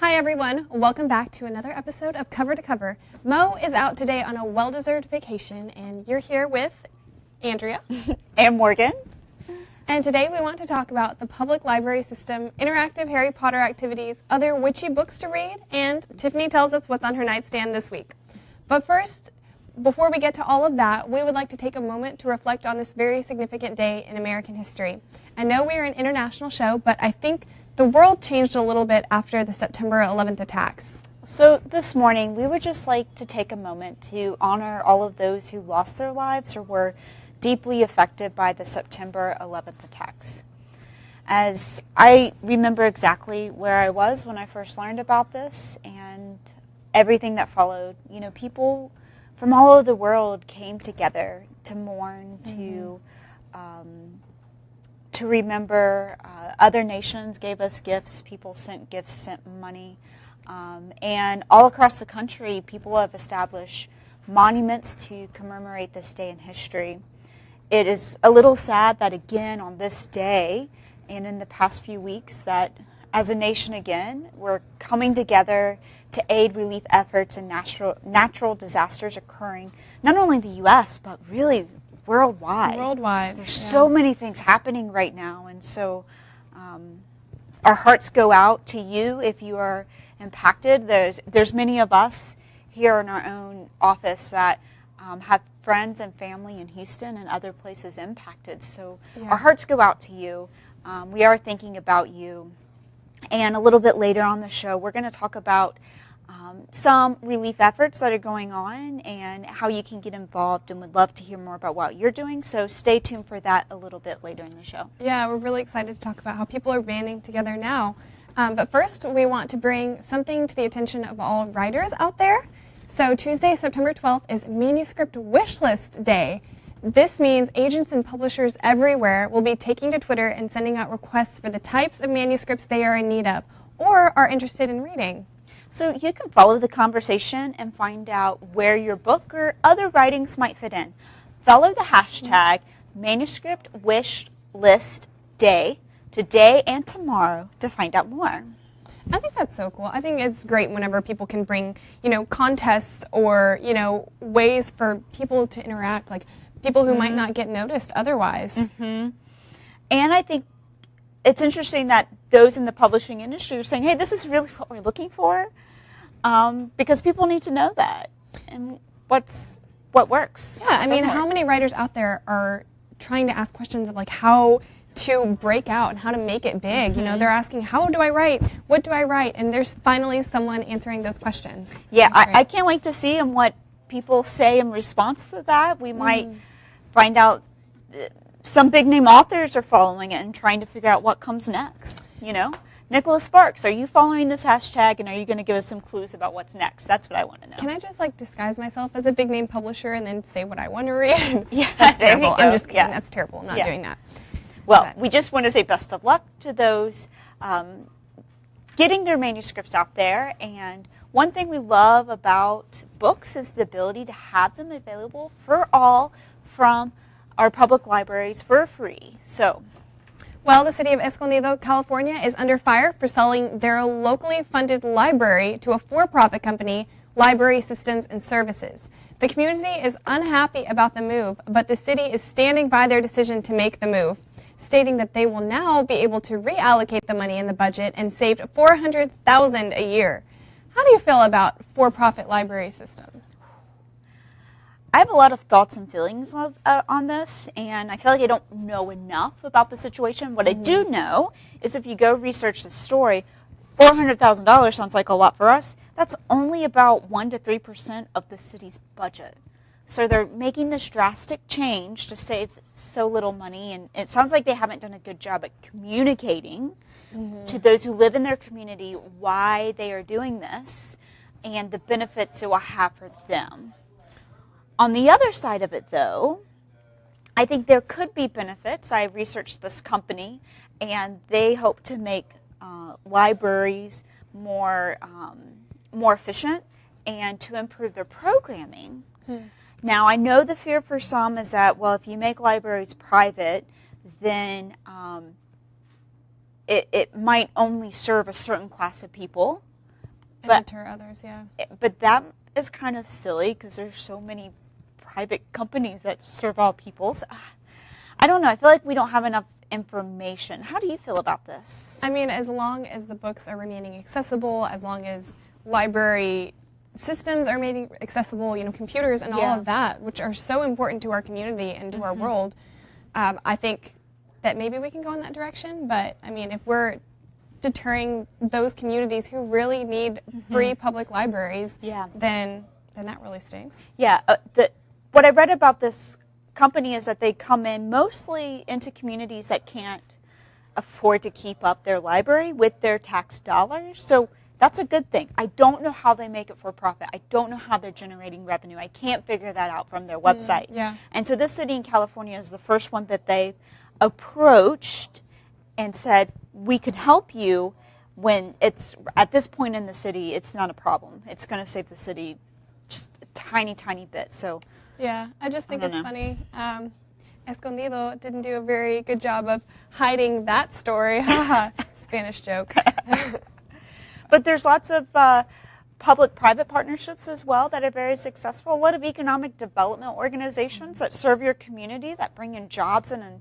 Hi everyone, welcome back to another episode of Cover to Cover. Mo is out today on a well-deserved vacation and you're here with Andrea. And Morgan. And today we want to talk about the public library system, interactive Harry Potter activities, other witchy books to read, and Tiffany tells us what's on her nightstand this week. But first, before we get to all of that, we would like to take a moment to reflect on this very significant day in American history. I know we are an international show, but I think the world changed a little bit after the September 11th attacks. So this morning, we would just like to take a moment to honor all of those who lost their lives or were deeply affected by the September 11th attacks. As I remember exactly where I was when I first learned about this and everything that followed, people from all over the world came together to mourn, to remember. Other nations gave us gifts. People sent gifts, sent money. And all across the country, people have established monuments to commemorate this day in history. It is a little sad that again on this day and in the past few weeks that as a nation again, we're coming together to aid relief efforts and natural disasters occurring not only in the U.S., but really worldwide. There's so many things happening right now, and so our hearts go out to you if you are impacted. There's many of us here in our own office that have friends and family in Houston and other places impacted. So our hearts go out to you. We are thinking about you. And a little bit later on the show, we're going to talk about some relief efforts that are going on and how you can get involved, and would love to hear more about what you're doing. So stay tuned for that a little bit later in the show. Yeah, we're really excited to talk about how people are banding together now. But first, we want to bring something to the attention of all writers out there. So Tuesday, September 12th is Manuscript Wishlist Day. This means agents and publishers everywhere will be taking to Twitter and sending out requests for the types of manuscripts they are in need of or are interested in reading. So you can follow the conversation and find out where your book or other writings might fit in. Follow the hashtag Manuscript Wish List Day today and tomorrow to find out more. I think that's so cool. I think it's great whenever people can bring, contests or, ways for people to interact, like people who might not get noticed otherwise. Mm-hmm. And I think it's interesting that those in the publishing industry are saying, hey, this is really what we're looking for, because people need to know that and what works. Yeah, I mean, how many writers out there are trying to ask questions of like how to break out and how to make it big? Mm-hmm. They're asking, how do I write? What do I write? And there's finally someone answering those questions. Yeah, I can't wait to see what people say in response to that. We might find out some big name authors are following it and trying to figure out what comes next. Nicholas Sparks, are you following this hashtag, and are you going to give us some clues about what's next? That's what I want to know. Can I just disguise myself as a big name publisher and then say what I want to read? Yeah, that's terrible. I'm just kidding. Yeah. That's terrible. I'm not doing that. Well, we just want to say best of luck to those getting their manuscripts out there. And one thing we love about books is the ability to have them available for all from our public libraries for free. Well, the city of Escondido, California is under fire for selling their locally funded library to a for-profit company, Library Systems and Services. The community is unhappy about the move, but the city is standing by their decision to make the move, stating that they will now be able to reallocate the money in the budget and save $400,000 a year. How do you feel about for-profit library systems? I have a lot of thoughts and feelings on this, and I feel like I don't know enough about the situation. What I do know is if you go research the story, $400,000 sounds like a lot for us. That's only about 1 to 3% of the city's budget. So they're making this drastic change to save so little money, and it sounds like they haven't done a good job at communicating to those who live in their community why they are doing this and the benefits it will have for them. On the other side of it, though, I think there could be benefits. I researched this company, and they hope to make libraries more efficient and to improve their programming. Now, I know the fear for some is that, well, if you make libraries private, then it might only serve a certain class of people. And deter others, yeah. But that is kind of silly because there's so many private companies that serve all people. So, I don't know. I feel like we don't have enough information. How do you feel about this? I mean, as long as the books are remaining accessible, as long as library systems are made accessible, computers and all of that, which are so important to our community and to our world, I think that maybe we can go in that direction. But, I mean, if we're deterring those communities who really need free public libraries, then that really stinks. Yeah. What I read about this company is that they come in mostly into communities that can't afford to keep up their library with their tax dollars. So that's a good thing. I don't know how they make it for profit. I don't know how they're generating revenue. I can't figure that out from their website. And so this city in California is the first one that they approached and said, we could help you when it's at this point in the city, it's not a problem. It's going to save the city just a tiny, tiny bit. So yeah, I just think it's funny. Escondido didn't do a very good job of hiding that story. Spanish joke. But there's lots of public-private partnerships as well that are very successful. A lot of economic development organizations that serve your community, that bring in jobs and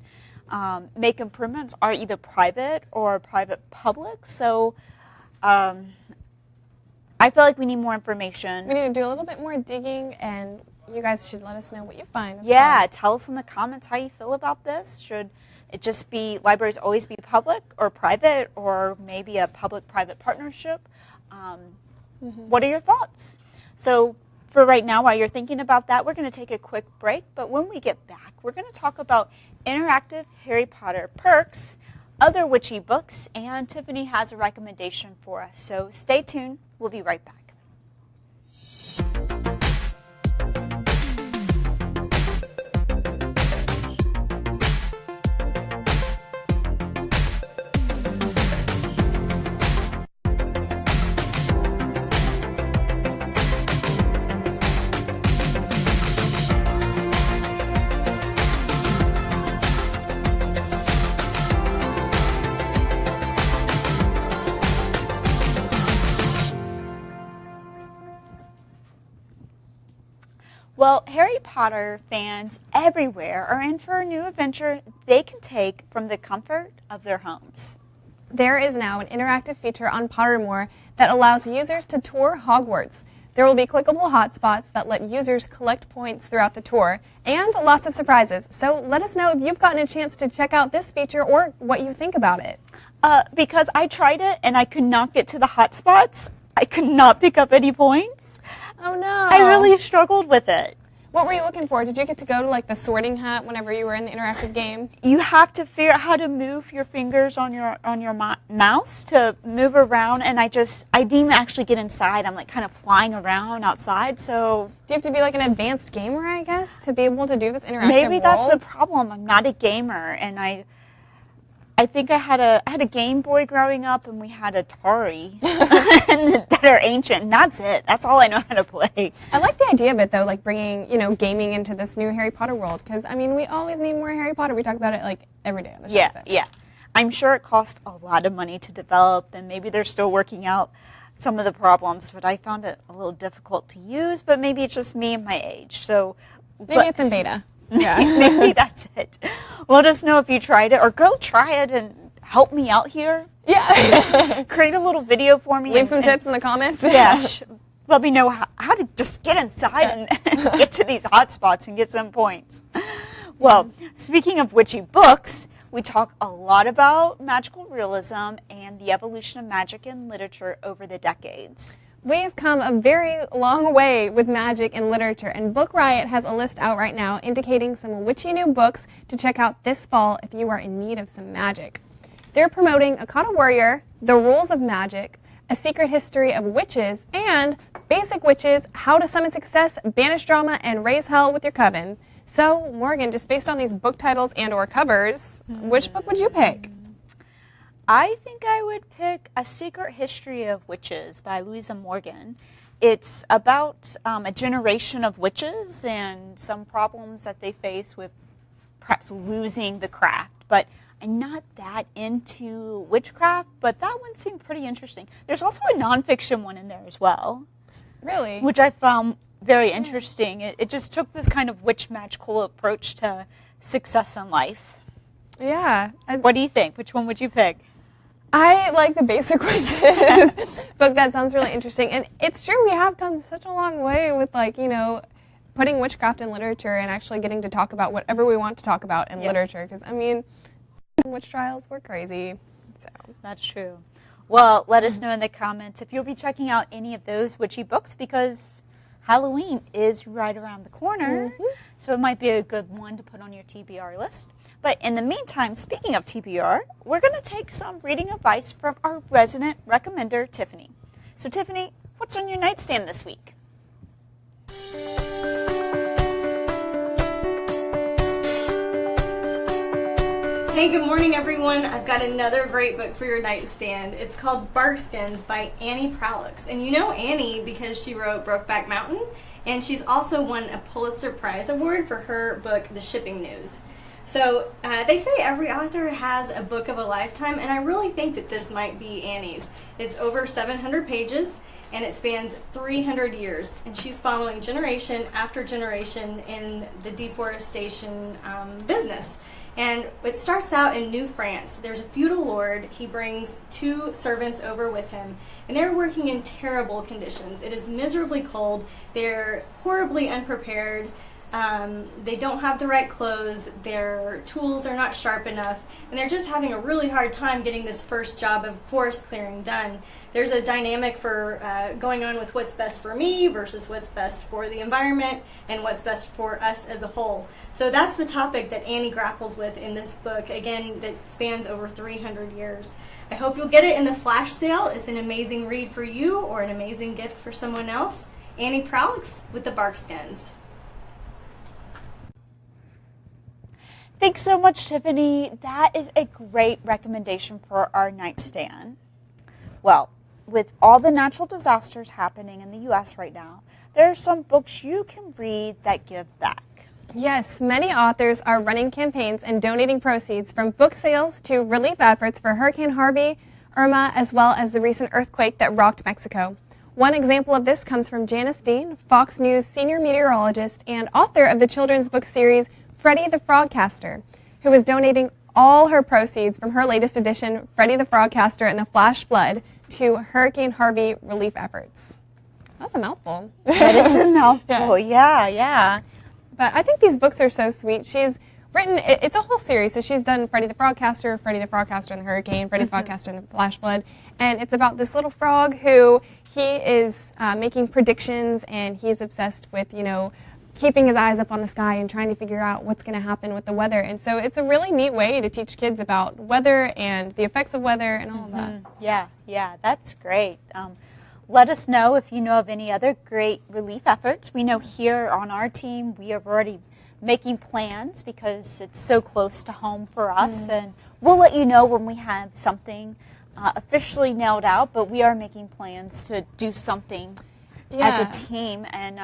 make improvements are either private or private-public. So I feel like we need more information. We need to do a little bit more digging, and you guys should let us know what you find. Tell us in the comments how you feel about this. Should it just be libraries always be public or private, or maybe a public-private partnership? What are your thoughts? So for right now, while you're thinking about that, we're going to take a quick break. But when we get back, we're going to talk about interactive Harry Potter perks, other witchy books, and Tiffany has a recommendation for us. So stay tuned. We'll be right back. Well, Harry Potter fans everywhere are in for a new adventure they can take from the comfort of their homes. There is now an interactive feature on Pottermore that allows users to tour Hogwarts. There will be clickable hotspots that let users collect points throughout the tour, and lots of surprises. So let us know if you've gotten a chance to check out this feature or what you think about it. Because I tried it and I could not get to the hotspots. I could not pick up any points. Oh no. I really struggled with it. What were you looking for? Did you get to go to like the sorting hat whenever you were in the interactive game? You have to figure out how to move your fingers on your mouse to move around, and I didn't actually get inside. I'm like kind of flying around outside. So do you have to be like an advanced gamer, I guess, to be able to do this interactive Maybe that's world? the problem. I'm not a gamer, and I think I had a Game Boy growing up, and we had Atari that are ancient, and that's it. That's all I know how to play. I like the idea of it, though, like bringing, gaming into this new Harry Potter world, because, I mean, we always need more Harry Potter. We talk about it, like, every day on the show. Yeah. I'm sure it cost a lot of money to develop, and maybe they're still working out some of the problems, but I found it a little difficult to use, but maybe it's just me and my age. Maybe it's in beta. Yeah. Maybe that's it. Let us know if you tried it, or go try it and help me out here. Yeah. Create a little video for me. Leave some tips in the comments. Yeah. Let me know how to just get inside and get to these hotspots and get some points. Well, speaking of witchy books, we talk a lot about magical realism and the evolution of magic in literature over the decades. We have come a very long way with magic and literature, and Book Riot has a list out right now indicating some witchy new books to check out this fall if you are in need of some magic. They're promoting Akata Warrior, The Rules of Magic, A Secret History of Witches, and Basic Witches, How to Summon Success, Banish Drama, and Raise Hell with Your Coven. So, Morgan, just based on these book titles and or covers, which book would you pick? I think I would pick A Secret History of Witches by Louisa Morgan. It's about a generation of witches and some problems that they face with perhaps losing the craft. But I'm not that into witchcraft, but that one seemed pretty interesting. There's also a nonfiction one in there as well. Really? Which I found very interesting. It just took this kind of witch magical approach to success in life. Yeah. What do you think? Which one would you pick? I like the Basic Witches book. That sounds really interesting. And it's true, we have come such a long way with, like, you know, putting witchcraft in literature and actually getting to talk about whatever we want to talk about in literature. Because, I mean, witch trials were crazy. So that's true. Well, let us know in the comments if you'll be checking out any of those witchy books, because Halloween is right around the corner. So it might be a good one to put on your TBR list. But in the meantime, speaking of TBR, we're going to take some reading advice from our resident recommender, Tiffany. So Tiffany, what's on your nightstand this week? Hey, good morning, everyone. I've got another great book for your nightstand. It's called Barkskins by Annie Proulx. And you know Annie because she wrote Brokeback Mountain, and she's also won a Pulitzer Prize Award for her book, The Shipping News. So they say every author has a book of a lifetime, and I really think that this might be Annie's. It's over 700 pages, and it spans 300 years, and she's following generation after generation in the deforestation business. And it starts out in New France. There's a feudal lord. He brings 2 servants over with him, and they're working in terrible conditions. It is miserably cold. They're horribly unprepared. They don't have the right clothes, their tools are not sharp enough, and they're just having a really hard time getting this first job of forest clearing done. There's a dynamic for going on with what's best for me versus what's best for the environment and what's best for us as a whole. So that's the topic that Annie grapples with in this book, again, that spans over 300 years. I hope you'll get it in the flash sale. It's an amazing read for you or an amazing gift for someone else. Annie Proulx with the Barkskins. Thanks so much, Tiffany. That is a great recommendation for our nightstand. Well, with all the natural disasters happening in the U.S. right now, there are some books you can read that give back. yes, many authors are running campaigns and donating proceeds from book sales to relief efforts for Hurricane Harvey, Irma, as well as the recent earthquake that rocked Mexico. One example of this comes from Janice Dean, Fox News senior meteorologist and author of the children's book series Freddie the Frogcaster, who is donating all her proceeds from her latest edition, Freddie the Frogcaster and the Flash Flood, to Hurricane Harvey relief efforts. That's a mouthful. That is a mouthful, yeah. But I think these books are so sweet. She's written, it's a whole series, so she's done Freddie the Frogcaster and the Hurricane, Freddie the Frogcaster and the Flash Flood, and it's about this little frog who he is making predictions, and he's obsessed with, you know, keeping his eyes up on the sky and trying to figure out what's going to happen with the weather. And so it's a really neat way to teach kids about weather and the effects of weather and all of that. Yeah, that's great. Let us know if you know of any other great relief efforts. We know here on our team we are already making plans because it's so close to home for us, and we'll let you know when we have something officially nailed out, but we are making plans to do something as a team. And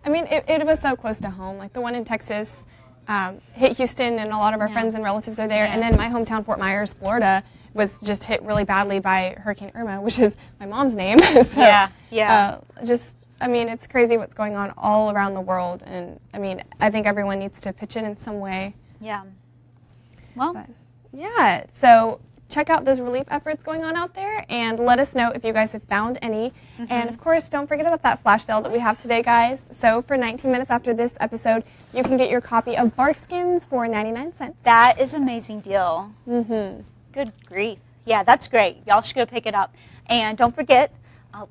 I mean, it was so close to home. Like the one in Texas hit Houston, and a lot of our friends and relatives are there. And then my hometown, Fort Myers, Florida, was just hit really badly by Hurricane Irma, which is my mom's name. So, I mean, it's crazy what's going on all around the world. And I mean, I think everyone needs to pitch in some way. Yeah. Well. But, yeah. So check out those relief efforts going on out there, and let us know if you guys have found any. And of course, don't forget about that flash sale that we have today, guys. So for 19 minutes after this episode, you can get your copy of Barkskins for 99 cents. That is an amazing deal. Good grief. Yeah, that's great. Y'all should go pick it up. And don't forget,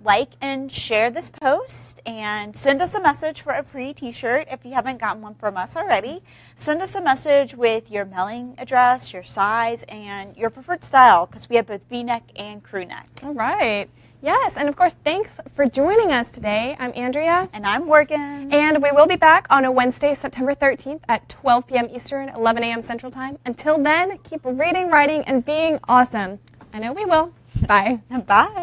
like and share this post, and send us a message for a free t-shirt if you haven't gotten one from us already. Send us a message with your mailing address, your size, and your preferred style, because we have both V-neck and crew neck. All right. Yes, and of course, thanks for joining us today. I'm Andrea. And I'm Morgan. And we will be back on a Wednesday, September 13th at 12 p.m. Eastern, 11 a.m. Central Time. Until then, keep reading, writing, and being awesome. I know we will. Bye. Bye.